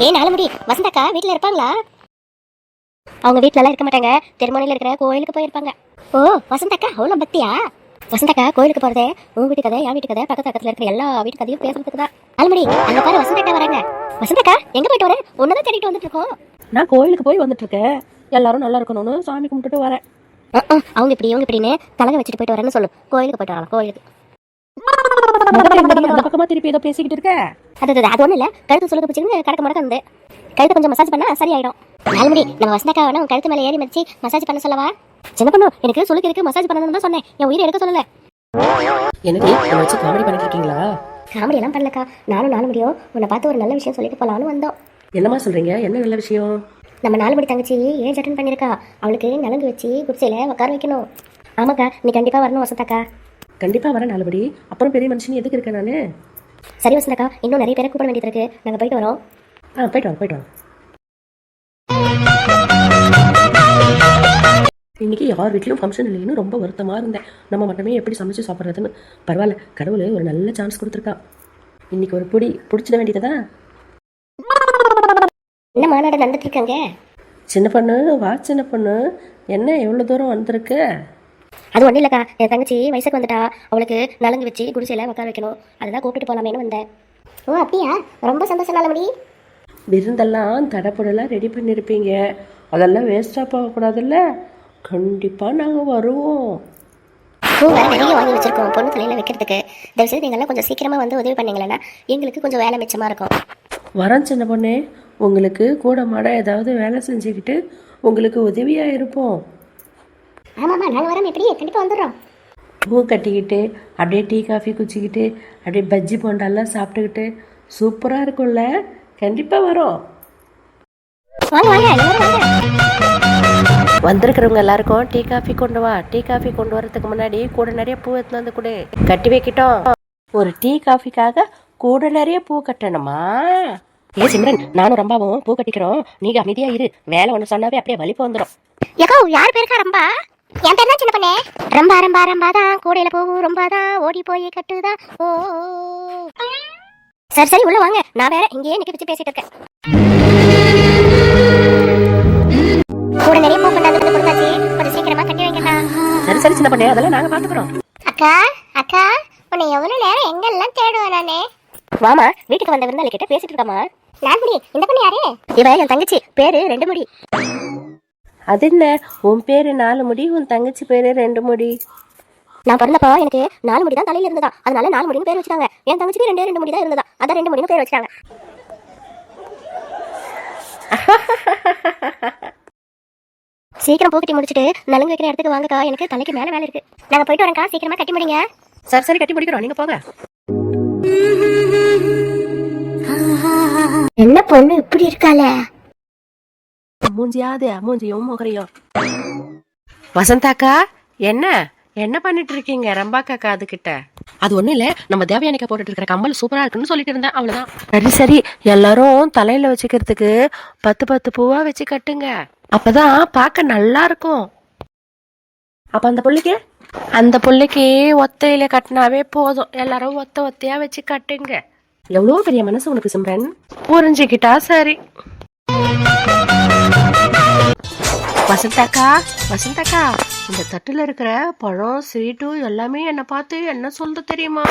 ஏன் நாலு முடி வசந்தாக்கா வீட்டுல இருப்பாங்களா? அவங்க வீட்டுல எல்லாம் இருக்க மாட்டாங்க, திருமணையில இருக்கிற கோயிலுக்கு போயிருப்பாங்க. ஓ வசந்தாக்கா அவ்வளவு பக்தியா? வசந்தாக்கா கோயிலுக்கு போறதே உங்க வீட்டு கதை, என் வீட்டு கதை, பக்கத்துல இருக்கிற எல்லா வீட்டு கதையும் பேசுறதுக்கு தான். நாலுமணி அங்க பாரு வசந்தாக்கா வராங்க. வசந்தாக்கா எங்க போயிட்டு வர? ஒன்னதான் தேடிட்டு வந்துட்டு இருக்கோம். நான் கோயிலுக்கு போய் வந்துட்டு இருக்கேன். எல்லாரும் நல்லா இருக்கணும்னு சாமி கும்பிட்டுட்டு வரேன். அவங்க இப்படி இவங்க இப்படின்னு தலகை வச்சுட்டு போயிட்டு வரேன்னு சொல்லு. கோயிலுக்கு போயிட்டு வரலாம். கோயிலுக்கு அந்த பக்கமா திருப்பி ஏதோ பேசிக்கிட்டு இருக்க. அது ஒண்ணு இல்ல, கழுத்து சொல்லுக்கு பிடிச்சிருந்து கடக்க முடக்க வந்து கழுத்து கொஞ்சம் மசாஜ் பண்ணா சரியாயிடும். நாலுமணி நம்ம வசந்தாக்கா வேணா உன் கழுத்து மேல ஏறி மதிச்சு மசாஜ் பண்ண சொல்லவா? சின்ன பொண்ணு எனக்கு சொல்லுக்கு இருக்கு, மசாஜ் பண்ணணும்னு தான் சொன்னேன், என் உயிரை எடுக்க சொல்லல. எனக்கு வச்சு காமெடி பண்ணிட்டு இருக்கீங்களா? காமெடி எல்லாம் பண்ணலக்கா, நானும் நாலு முடியும் உன்னை பார்த்து ஒரு நல்ல விஷயம் சொல்லிட்டு போலான்னு வந்தோம். என்னமா சொல்றீங்க? என்ன நல்ல விஷயம்? நம்ம நாலு மணி தங்கச்சி ஏன் அட்டன் பண்ணிருக்கா, அவளுக்கு நலங்கு வச்சு குடிசையில உட்கார வைக்கணும். ஆமாக்கா நீ கண்டிப்பா வரணும் வசந்தாக்கா. கண்டிப்பா வரேன் நாலுபடி. அப்புறம் பெரிய மனுஷன் எதுக்கு இருக்கேன் நானு? சரி வசந்தாக்கா, இன்னும் நிறைய பேரை கூப்பிட வேண்டியது இருக்கு, நாங்க போயிட்டு வரோம். போயிட்டு வாங்க. இன்னைக்கு யார் வீட்லயும் ஃபங்க்ஷன் இல்லைன்னு ரொம்ப வருத்தமா இருந்தேன். நம்ம மட்டுமே எப்படி சமைச்சு சாப்பிட்றதுன்னு. பரவாயில்ல, கடவுள் ஒரு நல்ல சான்ஸ் கொடுத்துருக்கான். இன்னைக்கு ஒரு பிடிச்சிட வேண்டியதா. என்ன மாநாடு நடந்துட்டு இருக்காங்க? சின்ன பொண்ணு வா, சின்ன பொண்ணு என்ன எவ்வளோ தூரம் வந்திருக்கு? அது ஒன்றும் இல்லைக்கா, என் தங்கச்சி வயசுக்கு வந்துட்டா, அவளுக்கு நலங்கு வச்சு குடிசையில உட்கார வைக்கணும், அதுதான் கூப்பிட்டு போலாமேன்னு வந்தேன். ஓ அப்படியா, ரொம்ப சந்தோஷம் நாலமணி. விருந்தெல்லாம் தடப்படலாம் ரெடி பண்ணியிருப்பீங்க, அதெல்லாம் வேஸ்ட்டாக போகக்கூடாதுல்ல. கண்டிப்பாக நாங்கள் வருவோம். பூ வேற நிறைய வாங்கி வச்சிருக்கோம் பொண்ணு தலையில வைக்கிறதுக்கு. தயவுசெய்து நீங்கள்லாம் கொஞ்சம் சீக்கிரமா வந்து உதவி பண்ணீங்களா, எங்களுக்கு கொஞ்சம் வேலை மிச்சமா இருக்கும். வரேன் சின்ன பொண்ணே, உங்களுக்கு கூட மாட ஏதாவது வேலை செஞ்சுக்கிட்டு உங்களுக்கு உதவியாக இருப்போம். ஆமாம்மா நாங்கள் வரோம், எப்படி கண்டிப்பாக வந்துடுறோம். பூ கட்டிக்கிட்டு அப்படியே டீ காஃபி குச்சிக்கிட்டு அப்படியே பஜ்ஜி போண்டாலாம் சாப்பிட்டுக்கிட்டு சூப்பராக இருக்கும்ல. கண்டிப்பாக வரோம். வாங்க வாங்க எல்லாரும் வாங்க. வந்திருக்கிறவங்க எல்லாருக்கும் டீ காஃபி கொண்டு வா. டீ காஃபி கொண்டு வரதுக்கு முன்னாடி கூட நிறைய பூ எடுத்து வந்து கொடு. கட்டி வைக்கிட்டோம். ஒரு டீ காஃபிக்காக கூட நிறைய பூ கட்டணுமா? ஏ சிம்ரன், நானும் ரொம்பவும் பூ கட்டிக்கிறோம், நீங்க அமைதியா இரு. வேலை ஒன்று சொன்னாவே அப்படியே வலிப்பு வந்துடும். ஏக்கோ யார் பேருக்கா ரம்பா? என் பேர் தான் சின்ன பண்ணே. ரம்பா ரம்பா ரம்பா தான் கூடையில போகும், ரொம்ப தான் ஓடி போய் கட்டுதா. ஓ சரி சரி உள்ள வாங்க, நான் வேற இங்கேயே நிக்க வச்சு பேசிட்டு இருக்கேன். கூட நிறைய பூ கொண்டாந்து கொடுத்தாச்சு, கொஞ்சம் சீக்கிரமா கட்டி வைங்கக்கா. சரி சரி சின்ன பண்ணே, அதெல்லாம் நாங்க பாத்துக்கிறோம். அக்கா அக்கா, உன்னை எவ்வளவு நேரம் எங்கெல்லாம் தேடுவேன் நானே. வாமா, வீட்டுக்கு வந்த விருந்தாளி கிட்ட பேசிட்டு இருக்காமா. நான்முடி, இந்த பொண்ணு யாரு? இவ என் தங்கச்சி, பேரு ரெண்டு முடி. அது என்ன, உன் பேரு நாலு முடி, உன் தங்கச்சி பேரு ரெண்டு முடி? நான் பிறந்தப்போ எனக்கு 4 முடி தான் தலையில இருந்ததா, அதனால 4 முடின்னு பேர் வச்சுட்டாங்க. என் தங்கச்சிக்கு 2 முடி தான் இருந்ததா, அதான் 2 முடின்னு பேர் வச்சுட்டாங்க. சீக்கிரம் பூ கட்டி முடிச்சுட்டு நலுங்கு வைக்கிற இடத்துக்கு வாங்கக்கா, எனக்கு தலைக்கு மேல வேலை இருக்கு. நாங்க போயிட்டு வரேன்க்கா, சீக்கிரமா கட்டி முடிங்க. சரி சரி கட்டி முடிக்கிறோம், நீங்க போங்க. என்ன பொண்ணு இப்படி இருக்காளே? மூஞ்சியும் முகரையும். வசந்தாக்கா என்ன என்ன பண்ணிட்டு இருக்கீங்க? ரம்பாக்கா அதுகிட்ட அது ஒண்ணும் இல்ல, நம்ம தேவயானிக்கா போட்டுட்டு இருக்கிற கம்மல் சூப்பரா இருக்குன்னு சொல்லிட்டு இருந்தேன், அவ்வளவுதான். சரி சரி, எல்லாரும் தலையில வச்சுக்கிறதுக்கு 10 பூவா வச்சு கட்டுங்க, அப்பதான் பார்க்க நல்லா இருக்கும். அப்ப அந்த புள்ளைக்கு ஒத்தையில கட்டினாவே போதும், எல்லாரும் ஒத்தையா வச்சு கட்டுங்க. எவ்வளவு பெரிய மனசு உனக்கு சிம்ரன், புரிஞ்சுக்கிட்டா சரி. வசந்தாக்கா இந்த தட்டுல இருக்கிற பழம் ஸ்வீட்டும் எல்லாமே என்ன பார்த்து என்ன சொல்லுது தெரியுமா?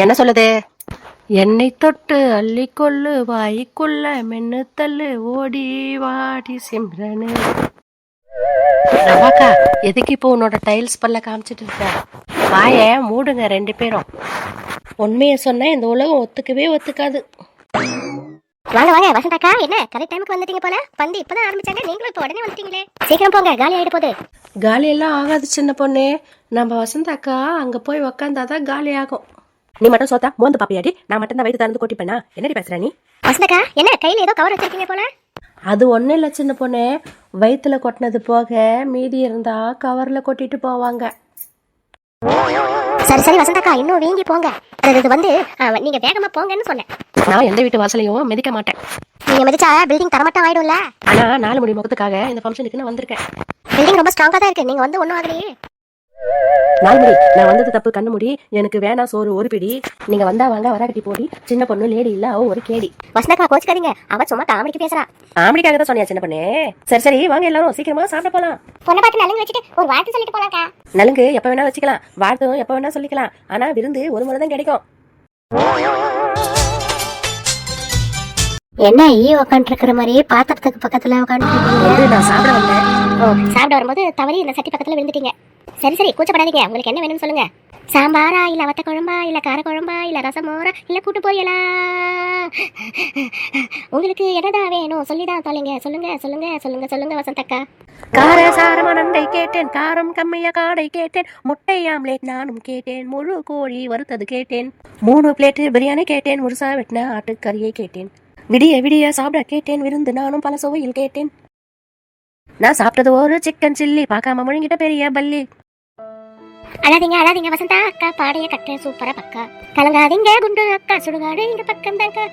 என்ன சொல்லுது? என்னை தொட்டு அள்ளிக்கொள்ளு, வாய்க்குள்ள மென்னு தள்ளு, ஓடி வாடி சிம்ரனு. ரவாக்கா, எதுக்கு இப்போ உன்னோட டைல்ஸ் பல்ல காமிச்சிட்டு இருக்க? வாய மூடுங்க ரெண்டு பேரும். உண்மையை சொன்னா இந்த உலகம் ஒத்துக்காது. வாங்க வாங்க வசந்தாக்கா, என்ன கரெக்ட் டைமுக்கு வந்துட்டீங்க போல. பந்து இப்பதான் ஆரம்பிச்சாங்க, நீங்களும் இப்ப உடனே வந்துட்டீங்களே. சீக்கிரம் போங்க, காலி ஆயிட போகுது. காலி எல்லாம் ஆகாது சின்ன பொண்ணு, நம்ம வசந்தாக்கா அங்க போய் உக்காந்தாதான் காலி ஆகும். நீ மட்டும் சோத்தா மோந்து பாப்பியாடி, நான் மட்டும் தான் வயிற்று திறந்து கொட்டிப்பேனா? என்னடி பேசுற நீ? வசந்தாக்கா என்ன கையில ஏதோ கவர் வச்சிருக்கீங்க போல. அது ஒன்றும் இல்லை சின்ன பொண்ணு, வயிற்றுல கொட்டினது போக மீதி இருந்தா கவர்ல கொட்டிட்டு போவாங்க. சரி சரி வசந்தாக்கா, இன்னும் வீங்கி போங்க. அது வந்து நீங்க வேகமா போங்கன்னு சொன்னேன். நான் எந்த வீட்டு வாசலையும் மிதிக்க மாட்டேன். நீங்க மிதிச்சா பில்டிங் தரமட்டம் ஆயிடும்ல. ஆனா 4 முடி முகத்துக்காக இந்த ஃபங்க்ஷனுக்கு நான் வந்திருக்கேன். பில்டிங் ரொம்ப ஸ்ட்ராங்கா தான் இருக்கு, நீங்க வந்து ஒண்ணும் ஆகலையே. நாள்முடி, நான் வந்தது தப்பு, கண்ணு முடி. எனக்கு வேணா சோறு ஒரு பிடி. நீங்க வந்தா வாங்க, வரகட்டி போடி. சின்ன பொண்ணு லேடி இல்ல, அவ ஒரு கேடி. வசந்தாக்கா கோச்சுக்காதீங்க, அவ சும்மா காமெடிக்கு பேசுறா. ஆம்படிக்காக தான் சொன்னியா சின்ன பொண்ணு? சரி சரி வாங்க எல்லாரும் சீக்கிரமா சாப்பிட போலாம். பொண்ணை பார்த்து நலுங்கு வச்சுட்டு ஒரு வாழ்த்து சொல்லிட்டு போலாம்க்கா. நலுங்கு எப்ப வேணா வச்சுக்கலாம், வாழ்த்தும் எப்ப வேணா சொல்லிக்கலாம். ஆனா விருந்து ஒரு முறை தான் கிடைக்கும். என்ன ஈ உக்காண்டு இருக்கிற மாதிரி பாத்திரத்துக்கு பக்கத்துல உட்காந்து நான் சாப்பிட வந்தேன். ஓ, சாப்பிட வரும்போது தவறி இந்த சட்டி பக்கத்துல விழுந்துட்டீங்க. சரி சரி கூச்சப்படாதீங்க, உங்களுக்கு என்ன வேணும்னு சொல்லுங்க. சாம்பாரா இல்ல வத்த குழம்பா இல்ல கார குழம்பா இல்ல ரசமோரா இல்ல கூட்டு பொரியலா? உங்களுக்கு என்னதான் வேணும் சொல்லிதான் தொலைங்க. சொல்லுங்க சொல்லுங்க சொல்லுங்க சொல்லுங்க வசந்தக்கா. கார சாரமா நண்டை கேட்டேன், காரம் கம்மியா காடை கேட்டேன், முட்டை ஆம்லேட் நானும் கேட்டேன், முழு கோழி வறுத்தது கேட்டேன், 3 பிளேட் பிரியாணி கேட்டேன், முழுசா வெட்டின ஆட்டுக்கறியை கேட்டேன், விடிய விடிய சாப்பிட கேட்டேன், விருந்து நானும் பல சுவையில் கேட்டேன். நான் சாப்பிட்டது ஒரு சிக்கன் சில்லி, பார்க்காம முழுங்கிட்ட பெரிய பல்லி. அழாதீங்க அழாதீங்க வசந்தா அக்கா பாடைய கட்ட சூப்பரா பக்கா. கலங்காதீங்க குண்டு அக்கா, சுடுகாடு இந்த பக்கம் தான்க்கா.